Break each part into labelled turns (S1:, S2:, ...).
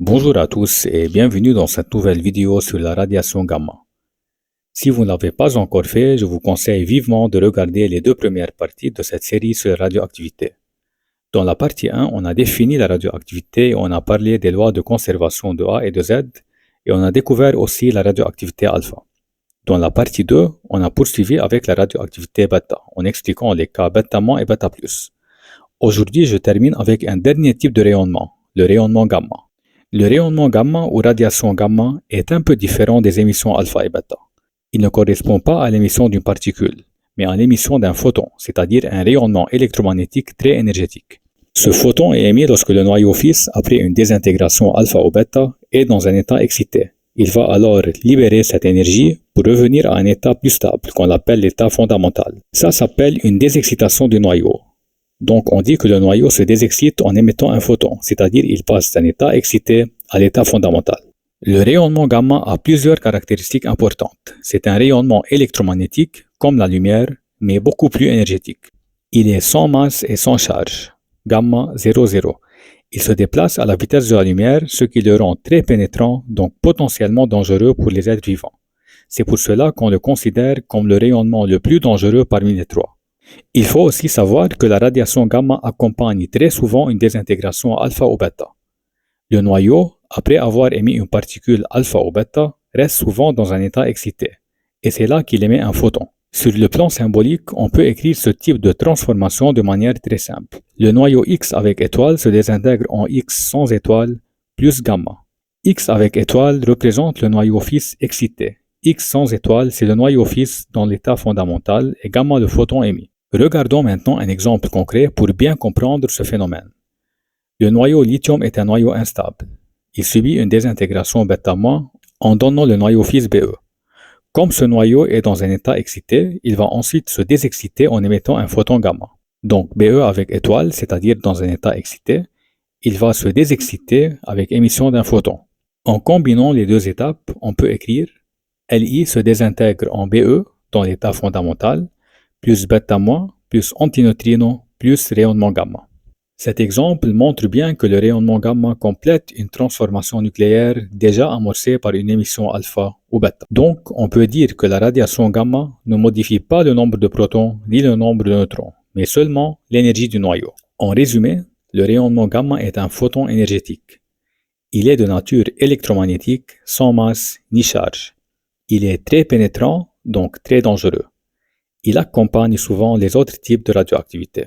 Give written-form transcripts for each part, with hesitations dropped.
S1: Bonjour à tous et bienvenue dans cette nouvelle vidéo sur la radiation gamma. Si vous ne l'avez pas encore fait, je vous conseille vivement de regarder les deux premières parties de cette série sur la radioactivité. Dans la partie 1, on a défini la radioactivité et on a parlé des lois de conservation de A et de Z et on a découvert aussi la radioactivité alpha. Dans la partie 2, on a poursuivi avec la radioactivité bêta en expliquant les cas bêta- et bêta+. Aujourd'hui, je termine avec un dernier type de rayonnement, le rayonnement gamma. Le rayonnement gamma ou radiation gamma est un peu différent des émissions alpha et bêta. Il ne correspond pas à l'émission d'une particule, mais à l'émission d'un photon, c'est-à-dire un rayonnement électromagnétique très énergétique. Ce photon est émis lorsque le noyau fils, après une désintégration alpha ou bêta, est dans un état excité. Il va alors libérer cette énergie pour revenir à un état plus stable, qu'on appelle l'état fondamental. Ça s'appelle une désexcitation du noyau. Donc on dit que le noyau se désexcite en émettant un photon, c'est-à-dire il passe d'un état excité à l'état fondamental. Le rayonnement gamma a plusieurs caractéristiques importantes. C'est un rayonnement électromagnétique, comme la lumière, mais beaucoup plus énergétique. Il est sans masse et sans charge, gamma 00. Il se déplace à la vitesse de la lumière, ce qui le rend très pénétrant, donc potentiellement dangereux pour les êtres vivants. C'est pour cela qu'on le considère comme le rayonnement le plus dangereux parmi les trois. Il faut aussi savoir que la radiation gamma accompagne très souvent une désintégration alpha ou bêta. Le noyau, après avoir émis une particule alpha ou bêta, reste souvent dans un état excité, et c'est là qu'il émet un photon. Sur le plan symbolique, on peut écrire ce type de transformation de manière très simple. Le noyau X avec étoile se désintègre en X sans étoile plus gamma. X avec étoile représente le noyau fils excité. X sans étoile, c'est le noyau fils dans l'état fondamental et gamma le photon émis. Regardons maintenant un exemple concret pour bien comprendre ce phénomène. Le noyau lithium est un noyau instable. Il subit une désintégration bêta- en donnant le noyau fils Be. Comme ce noyau est dans un état excité, il va ensuite se désexciter en émettant un photon gamma. Donc Be avec étoile, c'est-à-dire dans un état excité, il va se désexciter avec émission d'un photon. En combinant les deux étapes, on peut écrire Li se désintègre en Be dans l'état fondamental, plus bêta- plus antineutrino, plus rayonnement gamma. Cet exemple montre bien que le rayonnement gamma complète une transformation nucléaire déjà amorcée par une émission alpha ou bêta. Donc, on peut dire que la radiation gamma ne modifie pas le nombre de protons ni le nombre de neutrons, mais seulement l'énergie du noyau. En résumé, le rayonnement gamma est un photon énergétique. Il est de nature électromagnétique, sans masse ni charge. Il est très pénétrant, donc très dangereux. Il accompagne souvent les autres types de radioactivité.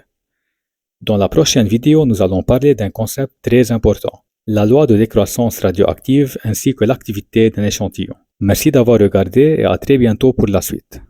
S1: Dans la prochaine vidéo, nous allons parler d'un concept très important, la loi de décroissance radioactive ainsi que l'activité d'un échantillon. Merci d'avoir regardé et à très bientôt pour la suite.